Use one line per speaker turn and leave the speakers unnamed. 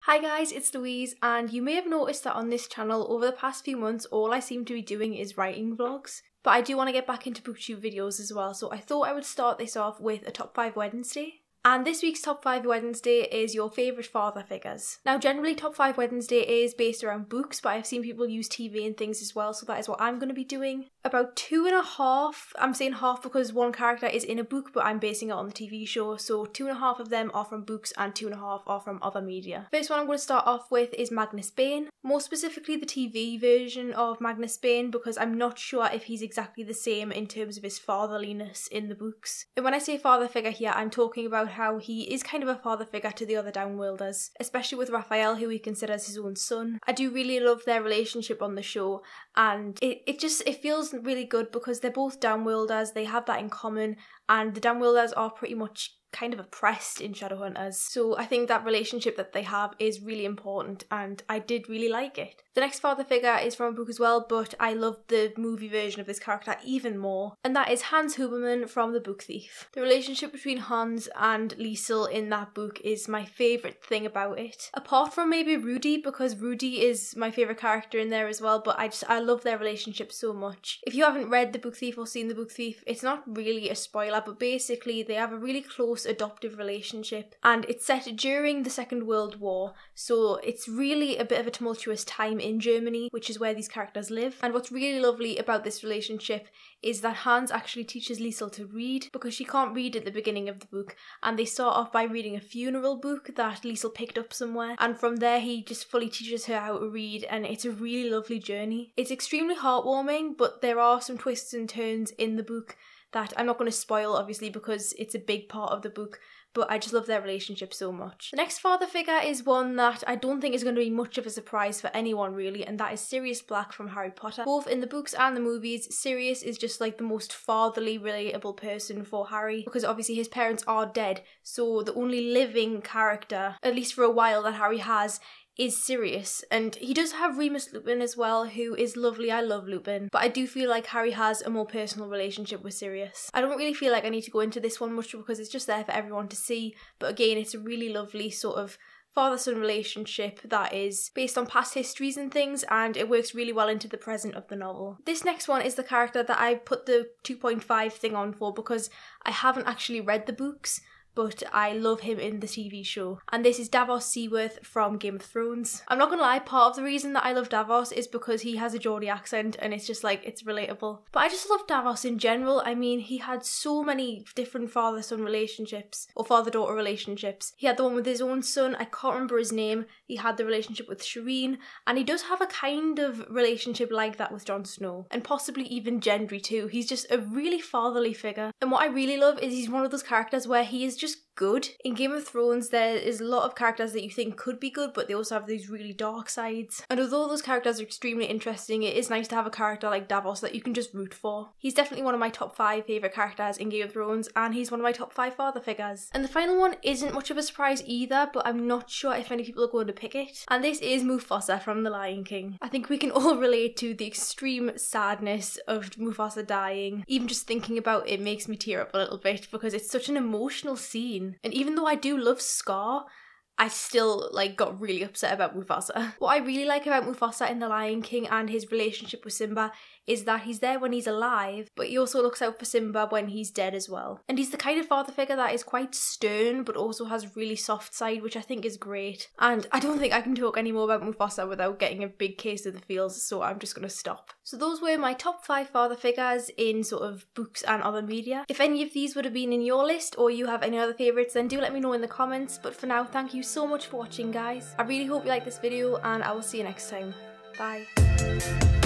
Hi guys, it's Louise, and you may have noticed that on this channel over the past few months all I seem to be doing is writing vlogs. But I do want to get back into booktube videos as well, so I thought I would start this off with a top 5 Wednesday. And this week's top 5 Wednesday is your favourite father figures. Now generally top 5 Wednesday is based around books, but I've seen people use TV and things as well, so that is what I'm going to be doing. About 2.5, I'm saying half because one character is in a book, but I'm basing it on the TV show, so 2.5 of them are from books and 2.5 are from other media. First one I'm going to start off with is Magnus Bane, more specifically the TV version of Magnus Bane, because I'm not sure if he's exactly the same in terms of his fatherliness in the books. And when I say father figure here, I'm talking about how he is kind of a father figure to the other Downworlders, especially with Raphael, who he considers his own son. I do really love their relationship on the show, and it feels really good because they're both Downworlders, they have that in common, and the Downworlders are pretty much kind of oppressed in Shadowhunters, so I think that relationship that they have is really important and I did really like it. The next father figure is from a book as well, but I loved the movie version of this character even more, and that is Hans Huberman from The Book Thief. The relationship between Hans and Liesel in that book is my favourite thing about it, apart from maybe Rudy, because Rudy is my favourite character in there as well, but I love their relationship so much. If you haven't read The Book Thief or seen The Book Thief, it's not really a spoiler, but basically they have a really close adoptive relationship, and it's set during the Second World War, so it's really a bit of a tumultuous time in Germany, which is where these characters live. And what's really lovely about this relationship is that Hans actually teaches Liesel to read, because she can't read at the beginning of the book, and they start off by reading a funeral book that Liesel picked up somewhere, and from there he just fully teaches her how to read, and it's a really lovely journey. It's extremely heartwarming, but there are some twists and turns in the book that I'm not going to spoil, obviously, because it's a big part of the book, but I just love their relationship so much. The next father figure is one that I don't think is going to be much of a surprise for anyone really, and that is Sirius Black from Harry Potter. Both in the books and the movies, Sirius is just like the most fatherly, relatable person for Harry, because obviously his parents are dead, so the only living character, at least for a while, that Harry has is Sirius. And he does have Remus Lupin as well, who is lovely. I love Lupin, but I do feel like Harry has a more personal relationship with Sirius. I don't really feel like I need to go into this one much because it's just there for everyone to see, but again, it's a really lovely sort of father-son relationship that is based on past histories and things, and it works really well into the present of the novel. This next one is the character that I put the 2.5 thing on for because I haven't actually read the books, but I love him in the TV show. And this is Davos Seaworth from Game of Thrones. I'm not gonna lie, part of the reason that I love Davos is because he has a Geordie accent and it's just like, it's relatable. But I just love Davos in general. I mean, he had so many different father-son relationships, or father-daughter relationships. He had the one with his own son, I can't remember his name. He had the relationship with Shireen, and he does have a kind of relationship like that with Jon Snow, and possibly even Gendry too. He's just a really fatherly figure. And what I really love is he's one of those characters where he is just good. In Game of Thrones, there is a lot of characters that you think could be good, but they also have these really dark sides. And although those characters are extremely interesting, it is nice to have a character like Davos that you can just root for. He's definitely one of my top 5 favourite characters in Game of Thrones, and he's one of my top 5 father figures. And the final one isn't much of a surprise either, but I'm not sure if many people are going to pick it. And this is Mufasa from The Lion King. I think we can all relate to the extreme sadness of Mufasa dying. Even just thinking about it makes me tear up a little bit because it's such an emotional scene. And even though I do love Scar, I still got really upset about Mufasa. What I really like about Mufasa in The Lion King and his relationship with Simba is that he's there when he's alive, but he also looks out for Simba when he's dead as well. And he's the kind of father figure that is quite stern, but also has a really soft side, which I think is great. And I don't think I can talk any more about Mufasa without getting a big case of the feels, so I'm just gonna stop. So those were my top 5 father figures in sort of books and other media. If any of these would have been in your list, or you have any other favourites, then do let me know in the comments. But for now, thank you so much for watching, guys. I really hope you liked this video, and I will see you next time. Bye.